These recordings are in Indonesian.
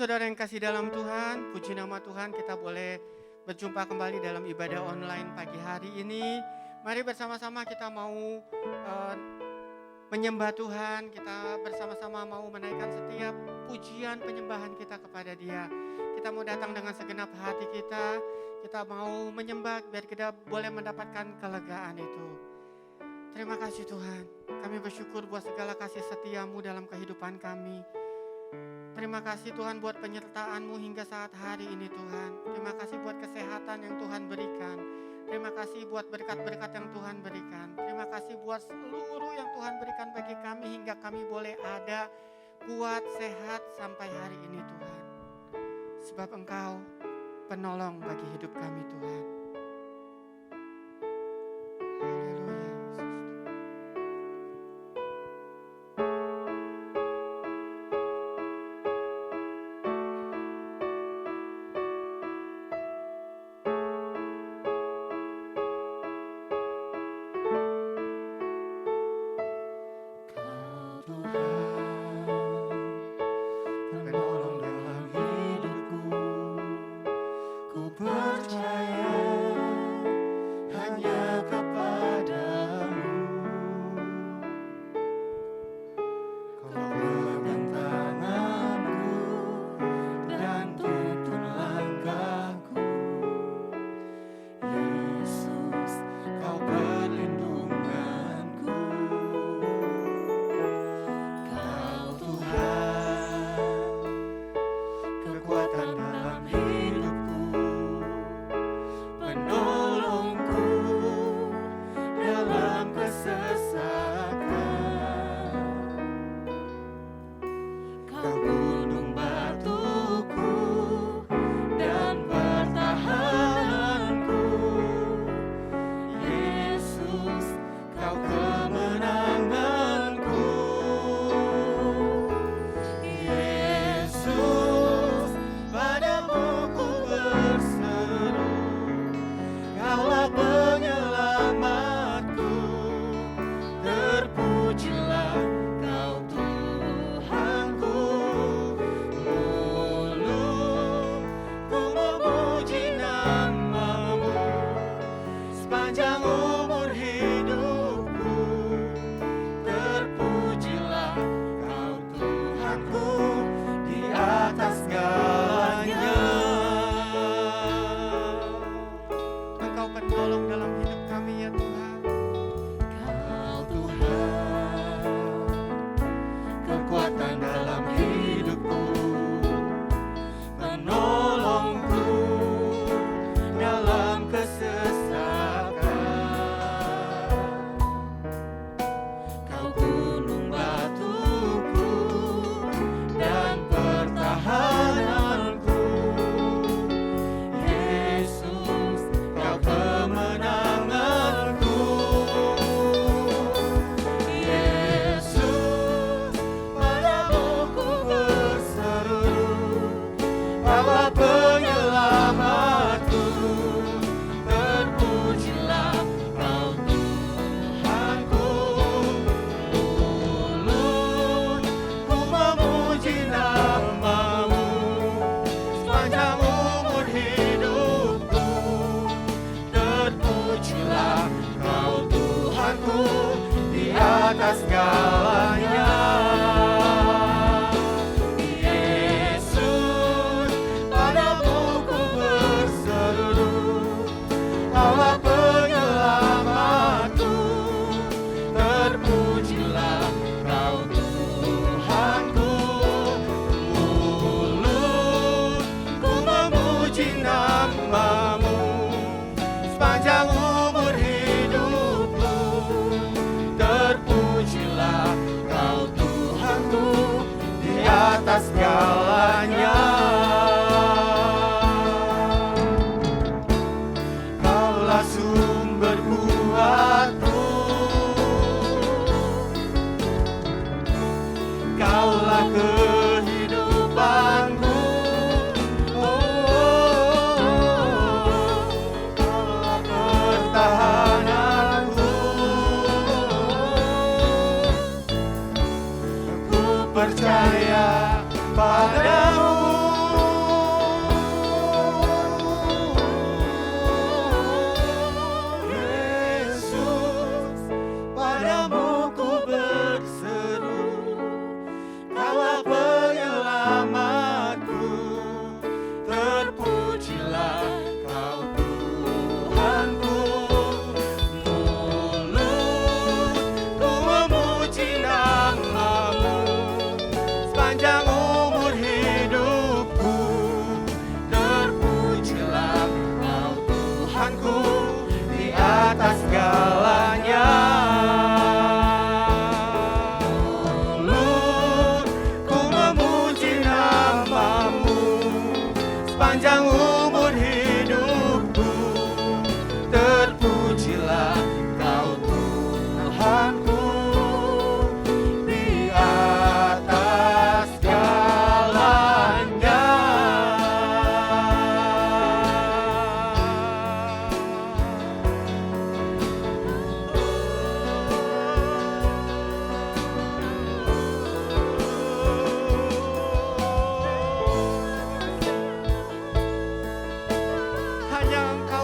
saudara yang kasih dalam Tuhan, puji nama Tuhan kita boleh berjumpa kembali dalam ibadah online pagi hari ini. Mari bersama-sama kita mau menyembah Tuhan, kita bersama-sama mau menaikkan setiap pujian penyembahan kita kepada Dia. Kita mau datang dengan segenap hati kita mau menyembah biar kita boleh mendapatkan kelegaan itu. Terima kasih Tuhan, kami bersyukur buat segala kasih setia-Mu dalam kehidupan kami. Terima kasih Tuhan buat penyertaan-Mu hingga saat hari ini Tuhan. Terima kasih buat kesehatan yang Tuhan berikan. Terima kasih buat berkat-berkat yang Tuhan berikan. Terima kasih buat seluruh yang Tuhan berikan bagi kami hingga kami boleh ada, kuat, sehat sampai hari ini Tuhan. Sebab Engkau penolong bagi hidup kami Tuhan. Haleluya Yesus.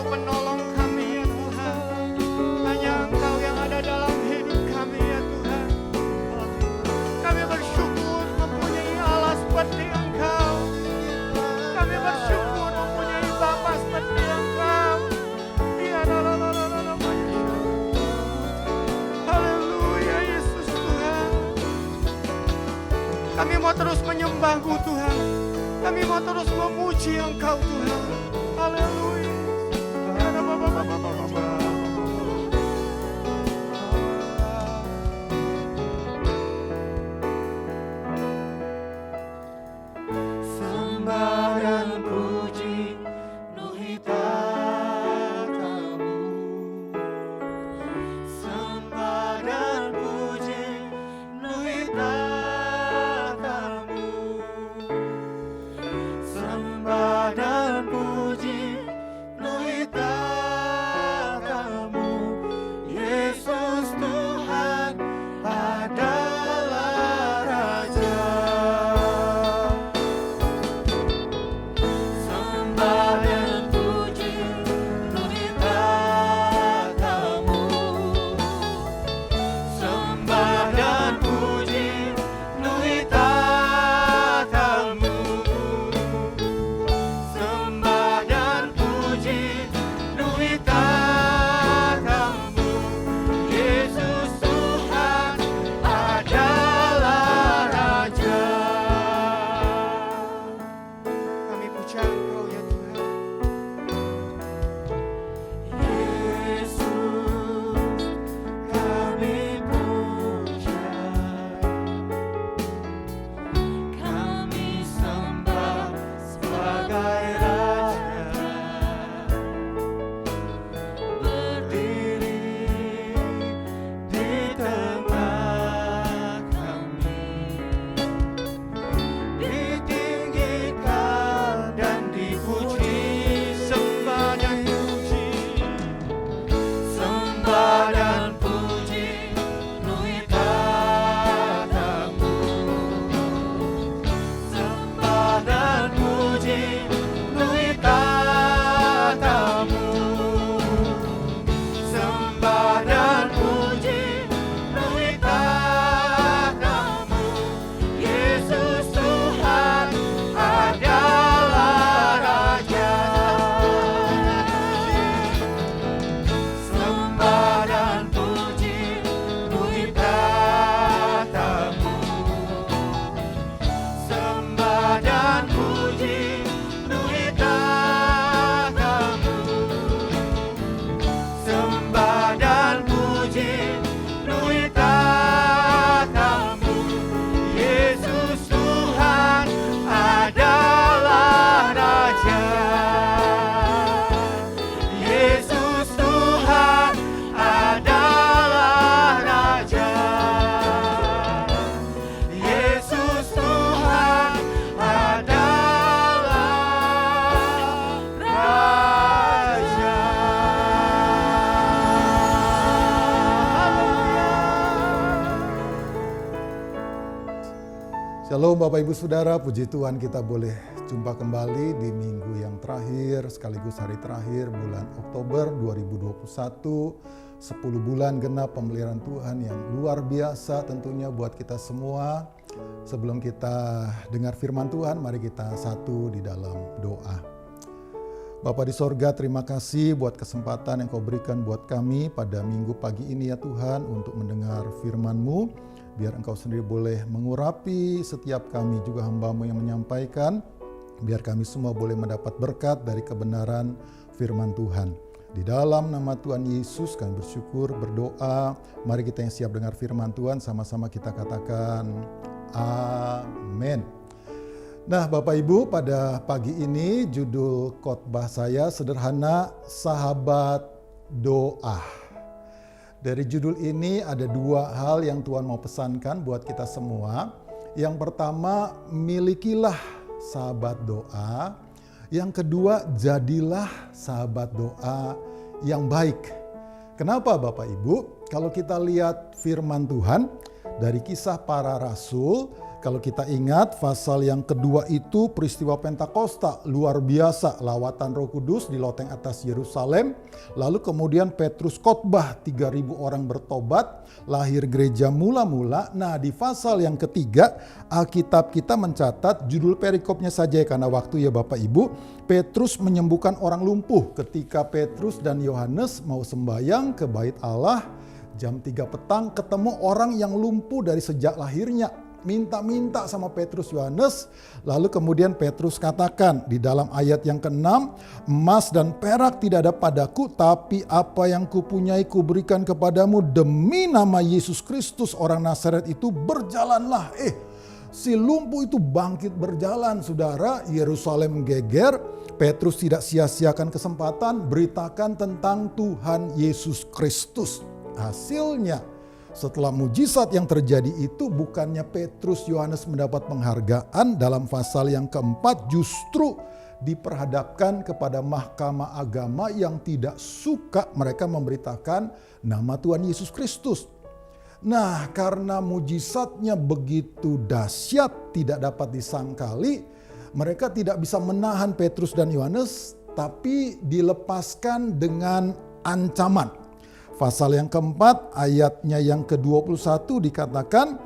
Engkau penolong kami ya Tuhan. Hanya Engkau yang ada dalam hidup kami ya Tuhan. Kami bersyukur mempunyai Allah seperti Engkau. Kami bersyukur mempunyai Bapa seperti Engkau. Haleluya Yesus Tuhan. Kami mau terus menyembah-Mu Tuhan. Kami mau terus memuji Engkau Tuhan. Haleluya. Sembah dan puji penuhi tatamu. Sembah dan puji penuhi tatamu. Sembah dan puji penuhi tatamu. Yesus Tuhan adalah Raja. Sembah dan puji penuhi tatamu. Sembah dan puji penuhi tatamu. Sembah dan puji penuhi tatamu. Yesus Tuhan adalah Raja. Kami puja Engkau ya Tuhan. Yesus, kami puja, kami sembah sebagai Raja, berdiri di tengah kami, ditinggikan dan dipuji. Sembah dan puji. Sembah dan puji penuhi tatamu. Sembah dan puji penuhi tatamu. Sembah dan puji penuhi tatamu. Yesus Tuhan adalah Raja. Sembah dan puji penuhi tatamu. Sembah dan puji penuhi tatamu. Sembah dan puji penuhi tatamu. Yesus Tuhan adalah Raja. Yesus Tuhan adalah Raja. Yesus Tuhan adalah Raja. Shalom Bapak Ibu Saudara, puji Tuhan kita boleh jumpa kembali di minggu yang terakhir sekaligus hari terakhir bulan Oktober 2021. 10 bulan genap pemeliharaan Tuhan yang luar biasa tentunya buat kita semua. Sebelum kita dengar firman Tuhan, mari kita satu di dalam doa. Bapa di sorga, terima kasih buat kesempatan yang Kau berikan buat kami pada minggu pagi ini ya Tuhan untuk mendengar firman-Mu. Biar Engkau sendiri boleh mengurapi setiap kami juga hamba-Mu yang menyampaikan. Biar kami semua boleh mendapat berkat dari kebenaran firman Tuhan. Di dalam nama Tuhan Yesus kami bersyukur, berdoa. Mari kita yang siap dengar firman Tuhan sama-sama kita katakan amin. Nah Bapak Ibu, pada pagi ini judul khotbah saya sederhana, sahabat doa. Dari judul ini ada dua hal yang Tuhan mau pesankan buat kita semua. Yang pertama, milikilah sahabat doa. Yang kedua, jadilah sahabat doa yang baik. Kenapa Bapak Ibu? Kalau kita lihat firman Tuhan dari Kisah Para Rasul, Kalau kita ingat pasal yang kedua itu peristiwa Pentakosta, luar biasa, lawatan Roh Kudus di loteng atas Yerusalem. Lalu kemudian Petrus khotbah, 3.000 orang bertobat, lahir gereja mula-mula. Nah, di pasal yang ketiga Alkitab kita mencatat judul perikopnya saja karena waktu ya Bapak Ibu. Petrus menyembuhkan orang lumpuh ketika Petrus dan Yohanes mau sembahyang ke bait Allah. Jam 3 petang ketemu orang yang lumpuh dari sejak lahirnya. Minta-minta sama Petrus Yohanes. Lalu kemudian Petrus katakan di dalam ayat yang ke-6, emas dan perak tidak ada padaku, tapi apa yang kupunyai kuberikan kepadamu, demi nama Yesus Kristus orang Nazaret itu berjalanlah. Si lumpuh itu bangkit berjalan, saudara. Yerusalem geger. Petrus tidak sia-siakan kesempatan beritakan tentang Tuhan Yesus Kristus. Hasilnya, setelah mujizat yang terjadi itu, bukannya Petrus Yohanes mendapat penghargaan, dalam pasal yang keempat justru diperhadapkan kepada mahkamah agama yang tidak suka mereka memberitakan nama Tuhan Yesus Kristus. Nah, karena mujizatnya begitu dahsyat, tidak dapat disangkali, mereka tidak bisa menahan Petrus dan Yohanes, tapi dilepaskan dengan ancaman. Pasal yang keempat ayatnya yang ke-21 dikatakan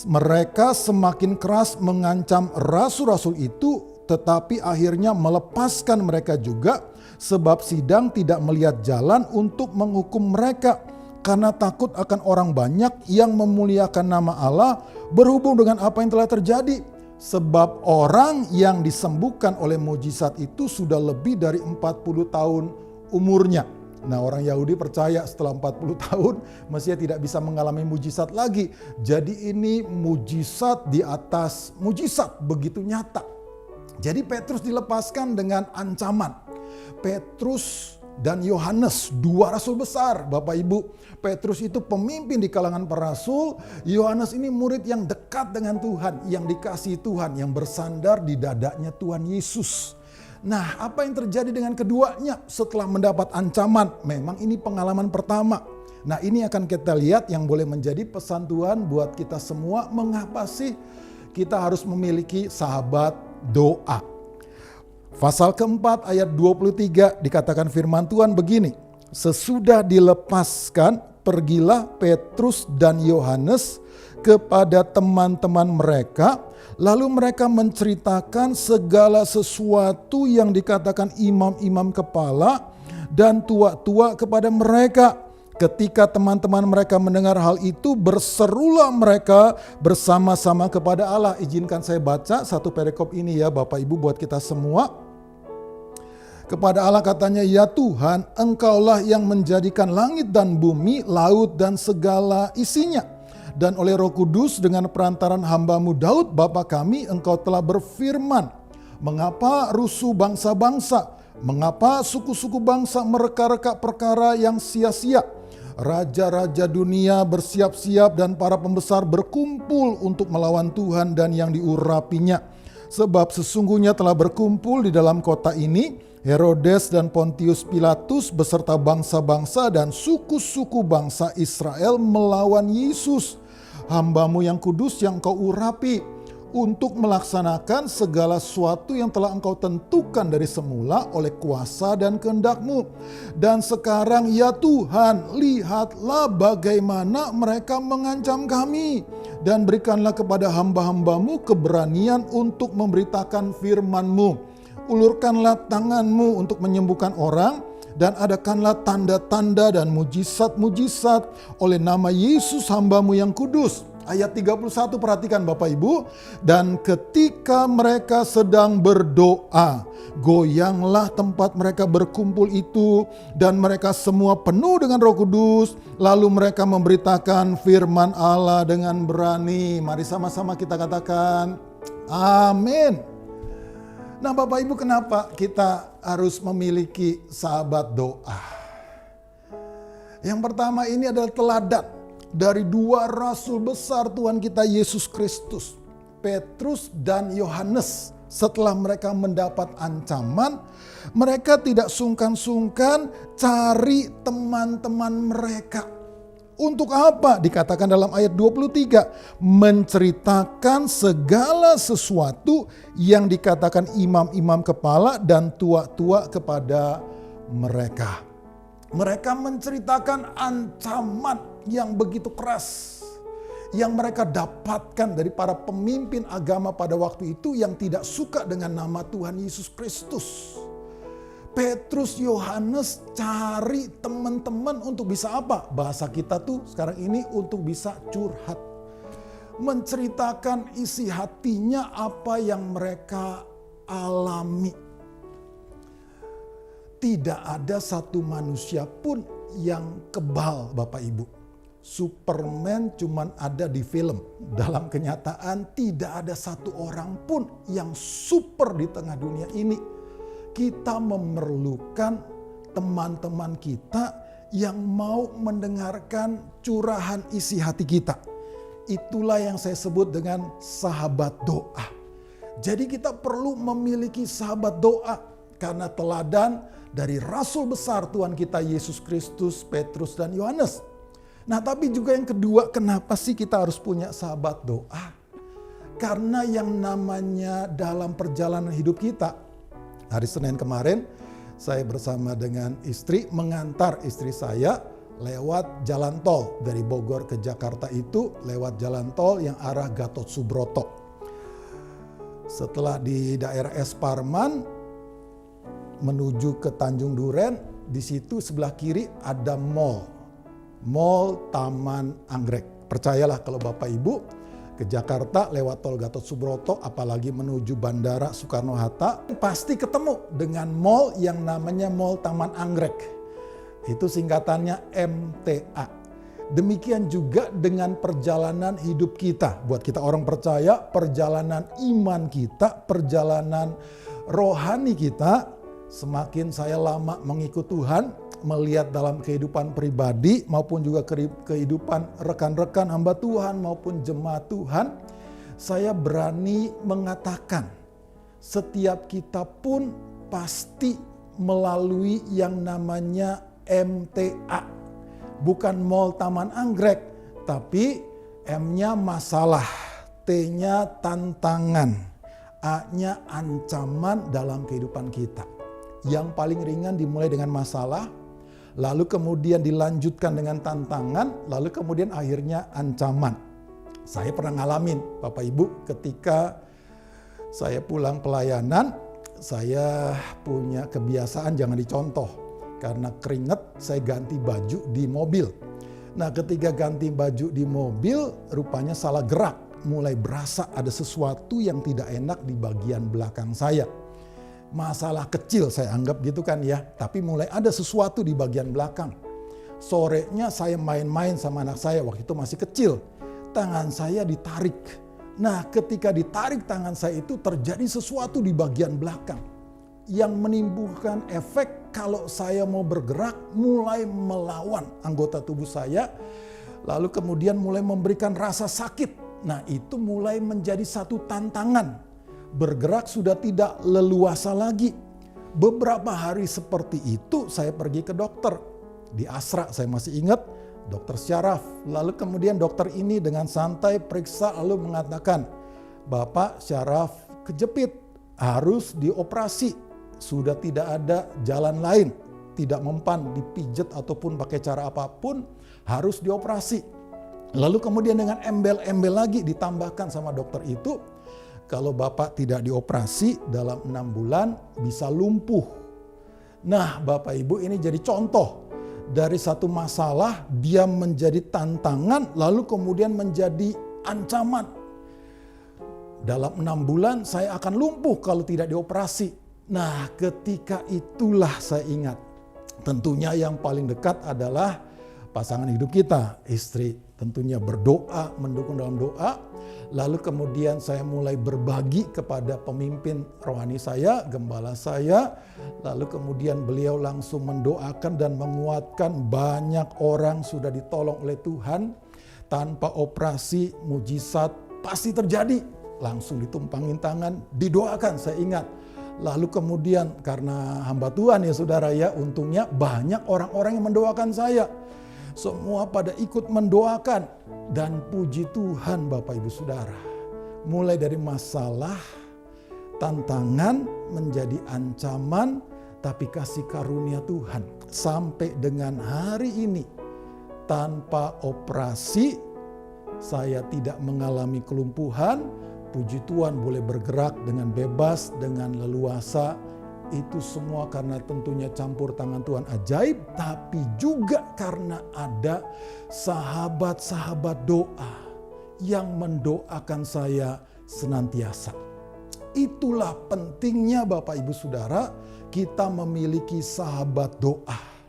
mereka semakin keras mengancam rasul-rasul itu, tetapi akhirnya melepaskan mereka juga sebab sidang tidak melihat jalan untuk menghukum mereka karena takut akan orang banyak yang memuliakan nama Allah berhubung dengan apa yang telah terjadi. Sebab orang yang disembuhkan oleh mujizat itu sudah lebih dari 40 tahun umurnya. Nah, orang Yahudi percaya setelah 40 tahun Mesias tidak bisa mengalami mujizat lagi. Jadi ini mujizat di atas mujizat, begitu nyata. Jadi Petrus dilepaskan dengan ancaman. Petrus dan Yohanes, dua rasul besar, Bapak Ibu. Petrus itu pemimpin di kalangan para rasul. Yohanes ini murid yang dekat dengan Tuhan, yang dikasihi Tuhan, yang bersandar di dadanya Tuhan Yesus. Nah, apa yang terjadi dengan keduanya setelah mendapat ancaman? Memang ini pengalaman pertama. Nah, ini akan kita lihat yang boleh menjadi pesan Tuhan buat kita semua. Mengapa sih kita harus memiliki sahabat doa? Pasal keempat ayat 23 dikatakan firman Tuhan begini. Sesudah dilepaskan, pergilah Petrus dan Yohanes kepada teman-teman mereka. Lalu mereka menceritakan segala sesuatu yang dikatakan imam-imam kepala dan tua-tua kepada mereka. Ketika teman-teman mereka mendengar hal itu, berserulah mereka bersama-sama kepada Allah. Izinkan saya baca satu perikop ini ya Bapak Ibu buat kita semua. Kepada Allah katanya, ya Tuhan, Engkaulah yang menjadikan langit dan bumi, laut dan segala isinya. Dan oleh Roh Kudus dengan perantaran hamba-Mu Daud Bapa kami, Engkau telah berfirman, mengapa rusuh bangsa-bangsa, mengapa suku-suku bangsa mereka-reka perkara yang sia-sia. Raja-raja dunia bersiap-siap dan para pembesar berkumpul untuk melawan Tuhan dan yang diurapinya. Sebab sesungguhnya telah berkumpul di dalam kota ini Herodes dan Pontius Pilatus beserta bangsa-bangsa dan suku-suku bangsa Israel melawan Yesus, hamba-Mu yang kudus yang Engkau urapi, untuk melaksanakan segala sesuatu yang telah Engkau tentukan dari semula oleh kuasa dan kehendak-Mu. Dan sekarang ya Tuhan, lihatlah bagaimana mereka mengancam kami. Dan berikanlah kepada hamba-hamba-Mu keberanian untuk memberitakan firman-Mu. Ulurkanlah tangan-Mu untuk menyembuhkan orang, dan adakanlah tanda-tanda dan mujizat-mujizat oleh nama Yesus hamba-Mu yang kudus. Ayat 31 perhatikan Bapak Ibu. Dan ketika mereka sedang berdoa, goyanglah tempat mereka berkumpul itu, dan mereka semua penuh dengan Roh Kudus. Lalu mereka memberitakan firman Allah dengan berani. Mari sama-sama kita katakan amin. Nah Bapak Ibu, kenapa kita harus memiliki sahabat doa? Yang pertama, ini adalah teladan dari dua rasul besar Tuhan kita Yesus Kristus, Petrus dan Yohanes. Setelah mereka mendapat ancaman, mereka tidak sungkan-sungkan cari teman-teman mereka Untuk apa? Dikatakan dalam ayat 23, menceritakan segala sesuatu yang dikatakan imam-imam kepala dan tua-tua kepada mereka. Mereka menceritakan ancaman yang begitu keras yang mereka dapatkan dari para pemimpin agama pada waktu itu yang tidak suka dengan nama Tuhan Yesus Kristus. Petrus, Yohanes cari teman-teman untuk bisa apa? Bahasa kita tuh sekarang ini untuk bisa curhat. Menceritakan isi hatinya apa yang mereka alami. Tidak ada satu manusia pun yang kebal, Bapak Ibu. Superman cuman ada di film. Dalam kenyataan tidak ada satu orang pun yang super di tengah dunia ini. Kita memerlukan teman-teman kita yang mau mendengarkan curahan isi hati kita. Itulah yang saya sebut dengan sahabat doa. Jadi kita perlu memiliki sahabat doa karena teladan dari rasul besar Tuhan kita Yesus Kristus, Petrus dan Yohanes. Nah, tapi juga yang kedua, kenapa sih kita harus punya sahabat doa? Karena yang namanya dalam perjalanan hidup kita, hari Senin kemarin saya bersama dengan istri mengantar istri saya lewat jalan tol dari Bogor ke Jakarta itu lewat jalan tol yang arah Gatot Subroto. Setelah di daerah Es Parman menuju ke Tanjung Duren, di situ sebelah kiri ada mall Taman Anggrek. Percayalah kalau Bapak Ibu ke Jakarta lewat tol Gatot Subroto, apalagi menuju Bandara Soekarno-Hatta, pasti ketemu dengan mall yang namanya Mall Taman Anggrek. Itu singkatannya MTA. Demikian juga dengan perjalanan hidup kita. Buat kita orang percaya, perjalanan iman kita, perjalanan rohani kita, semakin saya lama mengikut Tuhan, melihat dalam kehidupan pribadi maupun juga kehidupan rekan-rekan hamba Tuhan maupun jemaat Tuhan, saya berani mengatakan setiap kita pun pasti melalui yang namanya MTA. Bukan Mall Taman Anggrek, tapi M-nya masalah, T-nya tantangan, A-nya ancaman dalam kehidupan kita. Yang paling ringan dimulai dengan masalah, lalu kemudian dilanjutkan dengan tantangan, lalu kemudian akhirnya ancaman. Saya pernah ngalamin, Bapak Ibu, ketika saya pulang pelayanan, saya punya kebiasaan jangan dicontoh. Karena keringat, saya ganti baju di mobil. Nah, ketika ganti baju di mobil, rupanya salah gerak. Mulai berasa ada sesuatu yang tidak enak di bagian belakang saya. Masalah kecil saya anggap gitu kan ya, tapi mulai ada sesuatu di bagian belakang. Sorenya saya main-main sama anak saya, waktu itu masih kecil. Tangan saya ditarik. Nah, ketika ditarik tangan saya itu terjadi sesuatu di bagian belakang yang menimbulkan efek kalau saya mau bergerak mulai melawan anggota tubuh saya, lalu kemudian mulai memberikan rasa sakit. Nah, itu mulai menjadi satu tantangan. Bergerak sudah tidak leluasa lagi. Beberapa hari seperti itu saya pergi ke dokter. Di Asra saya masih ingat, dokter syaraf. Lalu kemudian dokter ini dengan santai periksa lalu mengatakan, "Bapak syaraf kejepit, harus dioperasi. Sudah tidak ada jalan lain, tidak mempan dipijat ataupun pakai cara apapun, harus dioperasi." Lalu kemudian dengan embel-embel lagi ditambahkan sama dokter itu, kalau Bapak tidak dioperasi dalam 6 bulan bisa lumpuh. Nah, Bapak Ibu, ini jadi contoh dari satu masalah dia menjadi tantangan lalu kemudian menjadi ancaman. Dalam 6 bulan saya akan lumpuh kalau tidak dioperasi. Nah, ketika itulah saya ingat, tentunya yang paling dekat adalah pasangan hidup kita, istri. Tentunya berdoa, mendukung dalam doa. Lalu kemudian saya mulai berbagi kepada pemimpin rohani saya, gembala saya. Lalu kemudian beliau langsung mendoakan dan menguatkan, banyak orang sudah ditolong oleh Tuhan. Tanpa operasi, mujizat pasti terjadi. Langsung ditumpangin tangan, didoakan, saya ingat. Lalu kemudian karena hamba Tuhan ya saudara ya, untungnya banyak orang-orang yang mendoakan saya. Semua pada ikut mendoakan. Dan puji Tuhan Bapak Ibu Saudara. Mulai dari masalah, tantangan menjadi ancaman, tapi kasih karunia Tuhan. Sampai dengan hari ini, tanpa operasi, saya tidak mengalami kelumpuhan. Puji Tuhan boleh bergerak dengan bebas, dengan leluasa. Itu semua karena tentunya campur tangan Tuhan ajaib, tapi juga karena ada sahabat-sahabat doa yang mendoakan saya senantiasa. Itulah pentingnya Bapak Ibu Saudara, kita memiliki sahabat doa.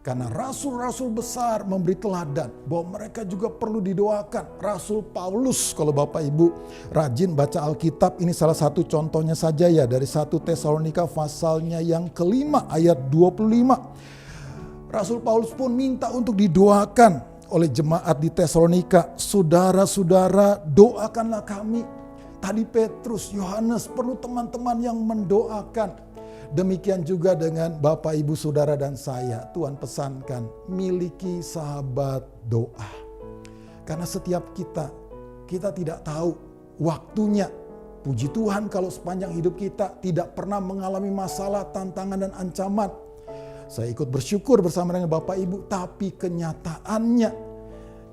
Karena rasul-rasul besar memberi teladan bahwa mereka juga perlu didoakan. Rasul Paulus, kalau Bapak Ibu rajin baca Alkitab, ini salah satu contohnya saja ya, dari 1 Tesalonika pasalnya yang kelima ayat 25. Rasul Paulus pun minta untuk didoakan oleh jemaat di Tesalonika. Saudara-saudara, doakanlah kami. Tadi Petrus, Yohanes, perlu teman-teman yang mendoakan. Demikian juga dengan Bapak, Ibu, Saudara, dan saya. Tuhan pesankan, miliki sahabat doa. Karena setiap kita tidak tahu waktunya. Puji Tuhan kalau sepanjang hidup kita tidak pernah mengalami masalah, tantangan, dan ancaman. Saya ikut bersyukur bersama dengan Bapak Ibu, tapi kenyataannya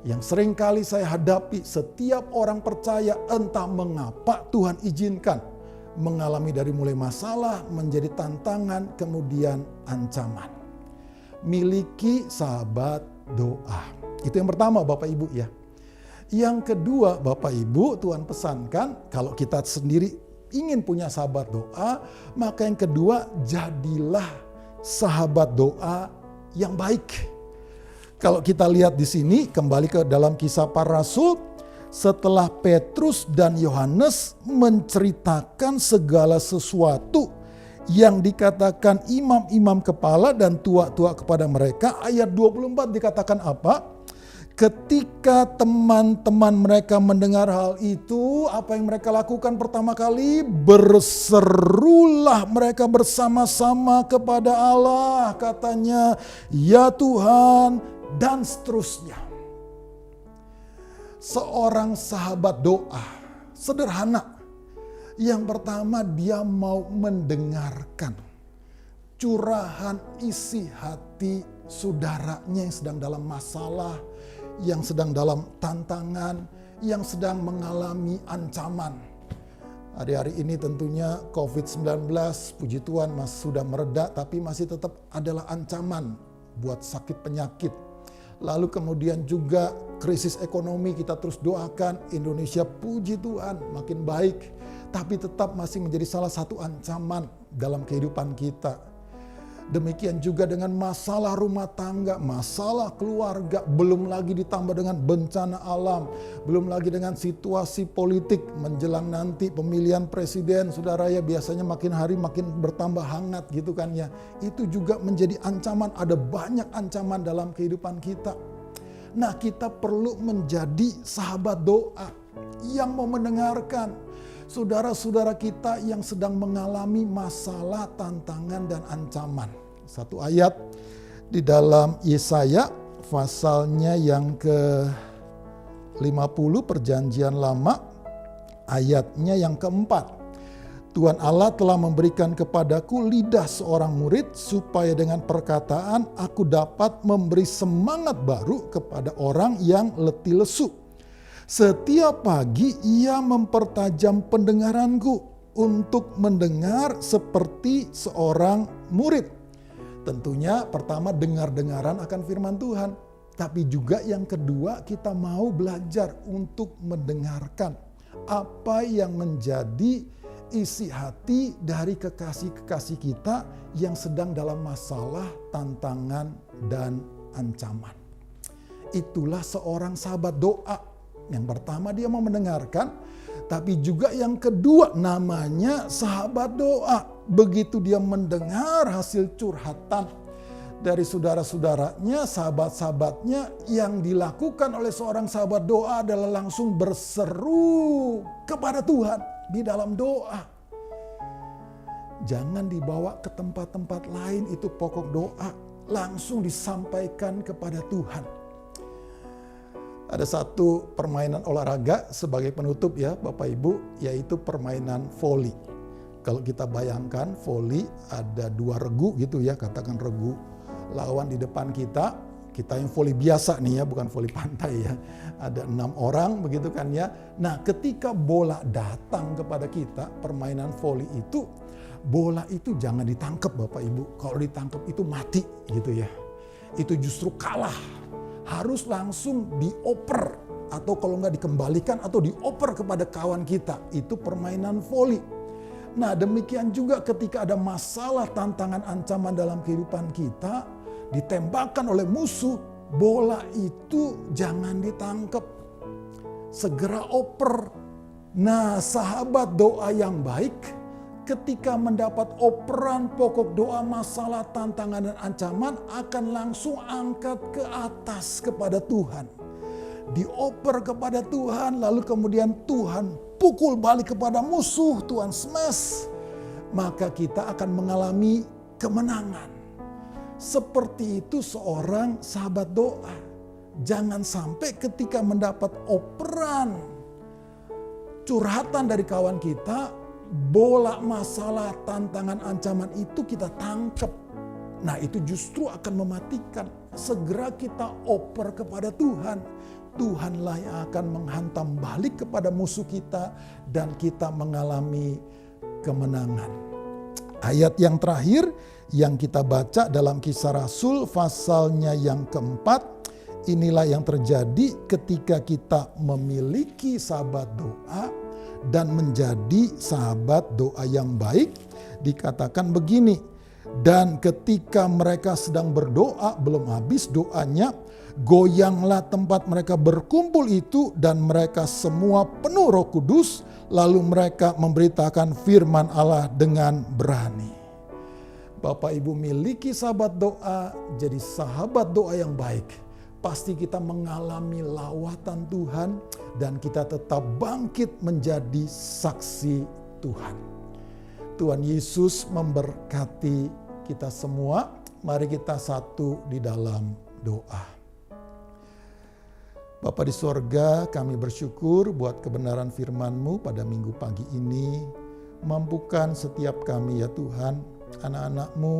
yang sering kali saya hadapi, setiap orang percaya entah mengapa Tuhan izinkan mengalami dari mulai masalah, menjadi tantangan, kemudian ancaman. Miliki sahabat doa. Itu yang pertama Bapak Ibu ya. Yang kedua Bapak Ibu, Tuhan pesankan kalau kita sendiri ingin punya sahabat doa, maka yang kedua jadilah sahabat doa yang baik. Kalau kita lihat di sini, kembali ke dalam Kisah Para Rasul, setelah Petrus dan Yohanes menceritakan segala sesuatu yang dikatakan imam-imam kepala dan tua-tua kepada mereka, ayat 24 dikatakan apa? Ketika teman-teman mereka mendengar hal itu, apa yang mereka lakukan pertama kali? Berserulah mereka bersama-sama kepada Allah, katanya, "Ya Tuhan," dan seterusnya. Seorang sahabat doa sederhana. Yang pertama, dia mau mendengarkan curahan isi hati saudaranya yang sedang dalam masalah, yang sedang dalam tantangan, yang sedang mengalami ancaman. Hari-hari ini tentunya COVID-19, puji Tuhan sudah mereda, tapi masih tetap adalah ancaman buat sakit penyakit. Lalu kemudian juga krisis ekonomi, kita terus doakan Indonesia, puji Tuhan makin baik. Tapi tetap masih menjadi salah satu ancaman dalam kehidupan kita. Demikian juga dengan masalah rumah tangga, masalah keluarga, belum lagi ditambah dengan bencana alam, belum lagi dengan situasi politik menjelang nanti pemilihan presiden, saudara ya, biasanya makin hari makin bertambah hangat gitu kan ya. Itu juga menjadi ancaman, ada banyak ancaman dalam kehidupan kita. Nah, kita perlu menjadi sahabat doa yang mau mendengarkan saudara-saudara kita yang sedang mengalami masalah, tantangan, dan ancaman. Satu ayat di dalam Yesaya, pasalnya yang ke-50 Perjanjian Lama, ayatnya yang keempat. Tuhan Allah telah memberikan kepadaku lidah seorang murid, supaya dengan perkataan aku dapat memberi semangat baru kepada orang yang letih lesu. Setiap pagi ia mempertajam pendengaranku untuk mendengar seperti seorang murid. Tentunya pertama dengar-dengaran akan firman Tuhan. Tapi juga yang kedua, kita mau belajar untuk mendengarkan apa yang menjadi isi hati dari kekasih-kekasih kita yang sedang dalam masalah, tantangan, dan ancaman. Itulah seorang sahabat doa. Yang pertama dia mau mendengarkan, tapi juga yang kedua namanya sahabat doa. Begitu dia mendengar hasil curhatan dari saudara-saudaranya, sahabat-sahabatnya, yang dilakukan oleh seorang sahabat doa adalah langsung berseru kepada Tuhan di dalam doa. Jangan dibawa ke tempat-tempat lain, itu pokok doa. Langsung disampaikan kepada Tuhan. Ada satu permainan olahraga sebagai penutup ya Bapak Ibu, yaitu permainan voli. Kalau kita bayangkan voli ada 2 regu gitu ya, katakan regu lawan di depan kita yang voli biasa nih ya, bukan voli pantai ya. Ada 6 orang begitu kan ya. Nah ketika bola datang kepada kita, permainan voli itu, bola itu jangan ditangkap Bapak Ibu. Kalau ditangkap itu mati gitu ya. Itu justru kalah. Harus langsung dioper atau kalau nggak dikembalikan atau dioper kepada kawan kita. Itu permainan voli. Nah demikian juga ketika ada masalah, tantangan, ancaman dalam kehidupan kita, ditembakkan oleh musuh, bola itu jangan ditangkap. Segera oper. Nah sahabat doa yang baik, ketika mendapat operan pokok doa, masalah, tantangan, dan ancaman, akan langsung angkat ke atas kepada Tuhan. Dioper kepada Tuhan, lalu kemudian Tuhan pukul balik kepada musuh, Tuhan smash. Maka kita akan mengalami kemenangan. Seperti itu seorang sahabat doa. Jangan sampai ketika mendapat operan, curhatan dari kawan kita, bola masalah, tantangan, ancaman itu kita tangkap. Nah itu justru akan mematikan. Segera kita oper kepada Tuhan. Tuhanlah yang akan menghantam balik kepada musuh kita dan kita mengalami kemenangan. Ayat yang terakhir yang kita baca dalam Kisah Rasul pasalnya yang keempat, inilah yang terjadi ketika kita memiliki sahabat doa dan menjadi sahabat doa yang baik. Dikatakan begini, dan ketika mereka sedang berdoa, belum habis doanya, goyanglah tempat mereka berkumpul itu dan mereka semua penuh Roh Kudus, lalu mereka memberitakan firman Allah dengan berani. Bapak Ibu miliki sahabat doa, jadi sahabat doa yang baik. Pasti kita mengalami lawatan Tuhan dan kita tetap bangkit menjadi saksi Tuhan. Tuhan Yesus memberkati kita semua. Mari kita satu di dalam doa. Bapa di sorga, kami bersyukur buat kebenaran firman-Mu pada minggu pagi ini. Mampukan setiap kami ya Tuhan, anak-anak-Mu,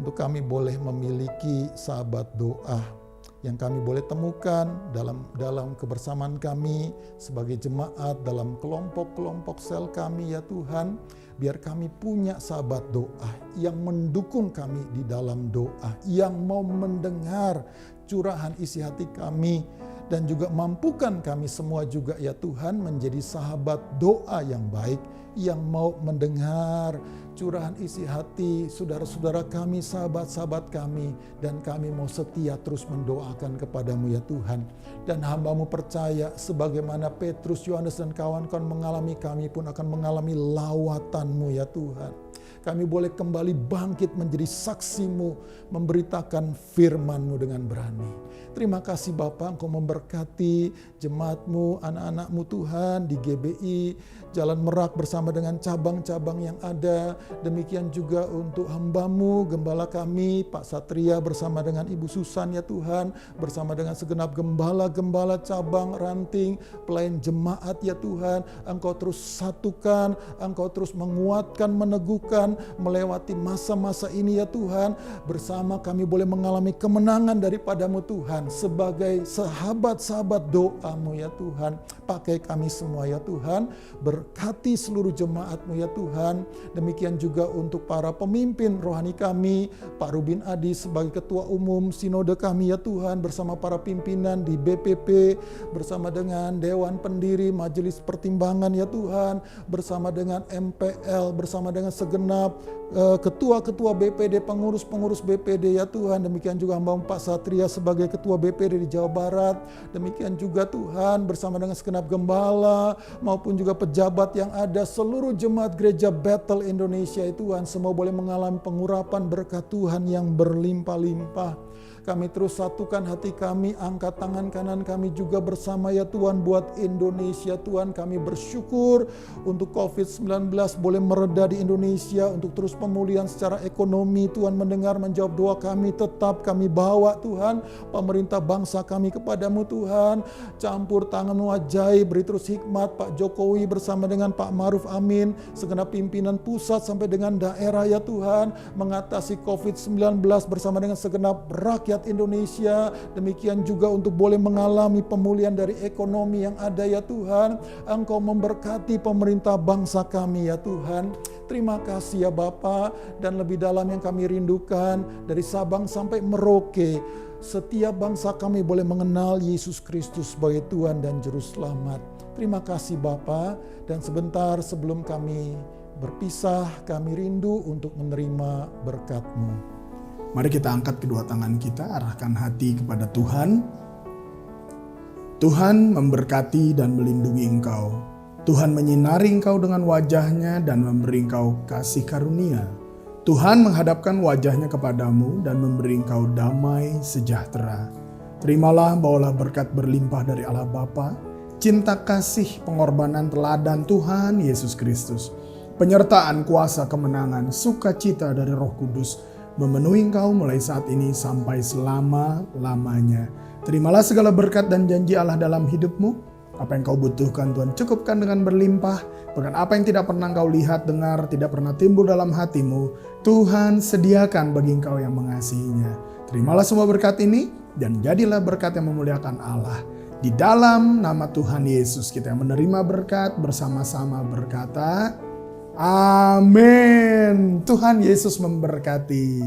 untuk kami boleh memiliki sahabat doa yang kami boleh temukan dalam kebersamaan kami sebagai jemaat, dalam kelompok-kelompok sel kami ya Tuhan. Biar kami punya sahabat doa yang mendukung kami di dalam doa, yang mau mendengar curahan isi hati kami, dan juga mampukan kami semua juga ya Tuhan menjadi sahabat doa yang baik, yang mau mendengar curahan isi hati saudara-saudara kami, sahabat-sahabat kami, dan kami mau setia terus mendoakan kepadamu ya Tuhan. Dan hamba-Mu percaya sebagaimana Petrus, Yohanes dan kawan-kawan mengalami, kami pun akan mengalami lawatan-Mu ya Tuhan. Kami boleh kembali bangkit menjadi saksi-Mu, memberitakan firman-Mu dengan berani. Terima kasih Bapa, Engkau memberkati jemaat-Mu, anak-anak-Mu Tuhan di GBI, Jalan Merak bersama dengan cabang-cabang yang ada. Demikian juga untuk hamba-Mu, gembala kami, Pak Satria bersama dengan Ibu Susan ya Tuhan, bersama dengan segenap gembala-gembala cabang, ranting, pelayan jemaat ya Tuhan. Engkau terus satukan, Engkau terus menguatkan, meneguhkan, melewati masa-masa ini ya Tuhan. Bersama kami boleh mengalami kemenangan daripada-Mu Tuhan, sebagai sahabat-sahabat doa-Mu ya Tuhan. Pakai kami semua ya Tuhan, berkati seluruh jemaat-Mu ya Tuhan. Demikian juga untuk para pemimpin rohani kami, Pak Rubin Adi sebagai ketua umum sinode kami ya Tuhan, bersama para pimpinan di BPP, bersama dengan Dewan Pendiri, Majelis Pertimbangan ya Tuhan, bersama dengan MPL, bersama dengan segenap ketua-ketua BPD, pengurus-pengurus BPD ya Tuhan. Demikian juga hamba Pak Satria sebagai ketua BPD di Jawa Barat. Demikian juga Tuhan bersama dengan segenap gembala maupun juga pejabat yang ada, seluruh jemaat gereja Bethel Indonesia ya Tuhan. Semua boleh mengalami pengurapan berkat Tuhan yang berlimpah-limpah. Kami terus satukan hati kami, angkat tangan kanan kami juga bersama ya Tuhan buat Indonesia Tuhan. Kami bersyukur untuk COVID-19 boleh mereda di Indonesia, untuk terus pemulihan secara ekonomi. Tuhan mendengar menjawab doa kami, tetap kami bawa Tuhan pemerintah bangsa kami kepadamu Tuhan. Campur tangan-Mu ajaib, beri terus hikmat Pak Jokowi bersama dengan Pak Maruf Amin, segenap pimpinan pusat sampai dengan daerah ya Tuhan, mengatasi COVID-19 bersama dengan segenap rakyat Indonesia. Demikian juga untuk boleh mengalami pemulihan dari ekonomi yang ada ya Tuhan. Engkau memberkati pemerintah bangsa kami ya Tuhan. Terima kasih ya Bapa, dan lebih dalam yang kami rindukan dari Sabang sampai Merauke, setiap bangsa kami boleh mengenal Yesus Kristus sebagai Tuhan dan Juru Selamat. Terima kasih Bapa, dan sebentar sebelum kami berpisah, kami rindu untuk menerima berkat-Mu. Mari kita angkat kedua tangan kita, arahkan hati kepada Tuhan. Tuhan memberkati dan melindungi engkau. Tuhan menyinari engkau dengan wajah-Nya dan memberi engkau kasih karunia. Tuhan menghadapkan wajah-Nya kepadamu dan memberi engkau damai sejahtera. Terimalah, bawalah berkat berlimpah dari Allah Bapa, cinta kasih pengorbanan teladan Tuhan Yesus Kristus, penyertaan kuasa kemenangan, sukacita dari Roh Kudus, memenuhi engkau mulai saat ini sampai selama-lamanya. Terimalah segala berkat dan janji Allah dalam hidupmu. Apa yang kau butuhkan Tuhan cukupkan dengan berlimpah. Bahkan apa yang tidak pernah kau lihat, dengar, tidak pernah timbul dalam hatimu, Tuhan sediakan bagi engkau yang mengasihinya. Terimalah semua berkat ini dan jadilah berkat yang memuliakan Allah. Di dalam nama Tuhan Yesus kita yang menerima berkat bersama-sama berkata, Amin. Tuhan Yesus memberkati.